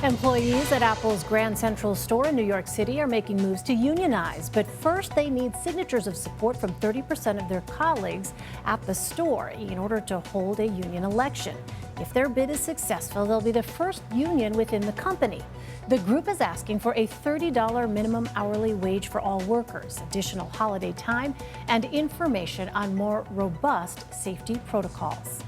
Employees at Apple's Grand Central store in New York City are making moves to unionize, but first they need signatures of support from 30% of their colleagues at the store in order to hold a union election. If their bid is successful, they'll be the first union within the company. The group is asking for a $30 minimum hourly wage for all workers, additional holiday time, and information on more robust safety protocols.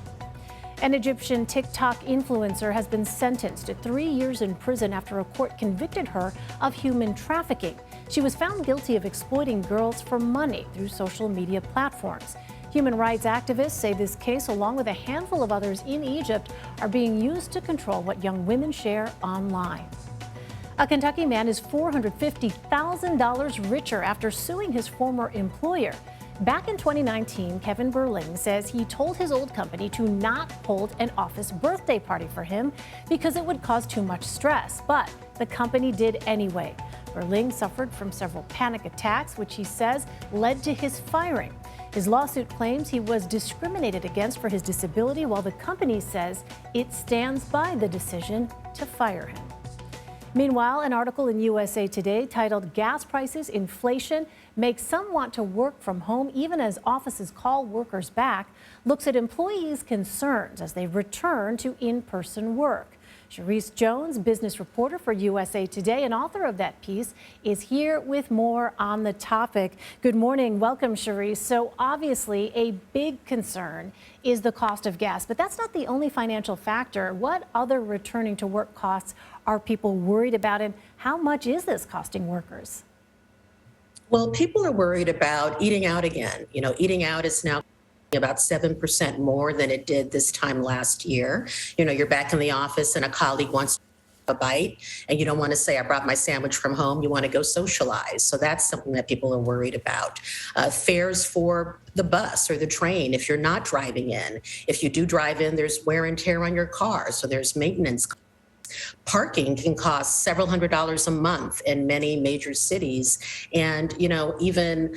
An Egyptian TikTok influencer has been sentenced to 3 years in prison after a court convicted her of human trafficking. She was found guilty of exploiting girls for money through social media platforms. Human rights activists say this case, along with a handful of others in Egypt, are being used to control what young women share online. A Kentucky man is $450,000 richer after suing his former employer. Back in 2019, Kevin Berling says he told his old company to not hold an office birthday party for him because it would cause too much stress, but the company did anyway. Berling suffered from several panic attacks, which he says led to his firing. His lawsuit claims he was discriminated against for his disability, while the company says it stands by the decision to fire him. Meanwhile, an article in USA Today titled "Gas Prices, Inflation Makes Some Want to Work from Home Even as Offices Call Workers Back" looks at employees' concerns as they return to in-person work. Charisse Jones, business reporter for USA Today and author of that piece, is here with more on the topic. Good morning. Welcome, Charisse. So obviously a big concern is the cost of gas, but that's not the only financial factor. What other returning to work costs are people worried about, and how much is this costing workers? Well, people are worried about eating out again. Eating out is now about 7% more than it did this time last year. You're back in the office and a colleague wants a bite, and you don't want to say, "I brought my sandwich from home." You want to go socialize. So that's something that people are worried about. Fares for the bus or the train, if you're not driving in. If you do drive in, there's wear and tear on your car, so there's maintenance. Parking can cost several $100s a month in many major cities. And, even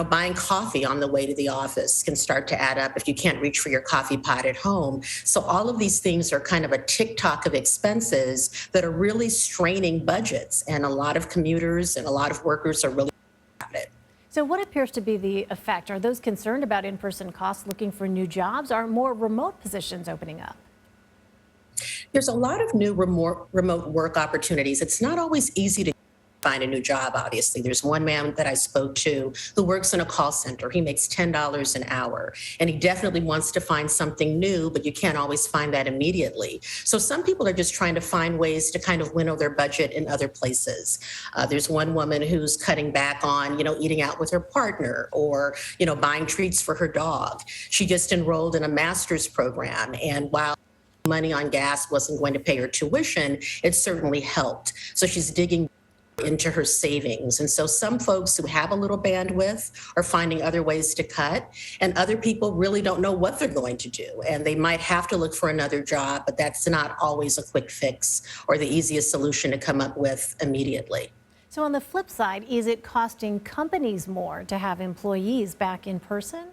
buying coffee on the way to the office can start to add up if you can't reach for your coffee pot at home. So all of these things are kind of a TikTok of expenses that are really straining budgets. And a lot of commuters and a lot of workers are really about it. So what appears to be the effect? Are those concerned about in-person costs looking for new jobs? Are more remote positions opening up? There's a lot of new remote work opportunities. It's not always easy to find a new job, obviously. There's one man that I spoke to who works in a call center. He makes $10 an hour, and he definitely wants to find something new, but you can't always find that immediately. So some people are just trying to find ways to kind of winnow their budget in other places. There's one woman who's cutting back on, eating out with her partner or, buying treats for her dog. She just enrolled in a master's program, and while money on gas wasn't going to pay her tuition, it certainly helped. So she's digging into her savings. And so some folks who have a little bandwidth are finding other ways to cut, and other people really don't know what they're going to do. And they might have to look for another job, but that's not always a quick fix or the easiest solution to come up with immediately. So on the flip side, is it costing companies more to have employees back in person?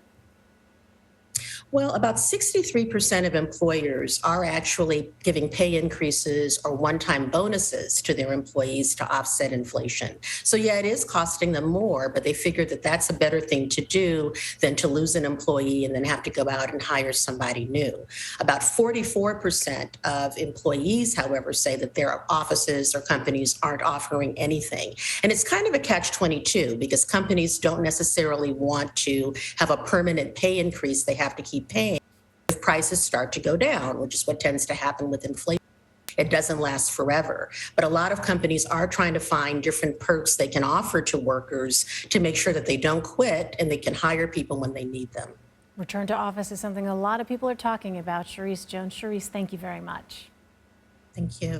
Well, about 63% of employers are actually giving pay increases or one-time bonuses to their employees to offset inflation. So yeah, it is costing them more, but they figure that that's a better thing to do than to lose an employee and then have to go out and hire somebody new. About 44% of employees, however, say that their offices or companies aren't offering anything. And it's kind of a catch-22 because companies don't necessarily want to have a permanent pay increase they have to keep paying if prices start to go down, which is what tends to happen with inflation. It doesn't last forever. But a lot of companies are trying to find different perks they can offer to workers to make sure that they don't quit and they can hire people when they need them. Return to office is something a lot of people are talking about. Charisse Jones. Charisse, thank you very much. Thank you.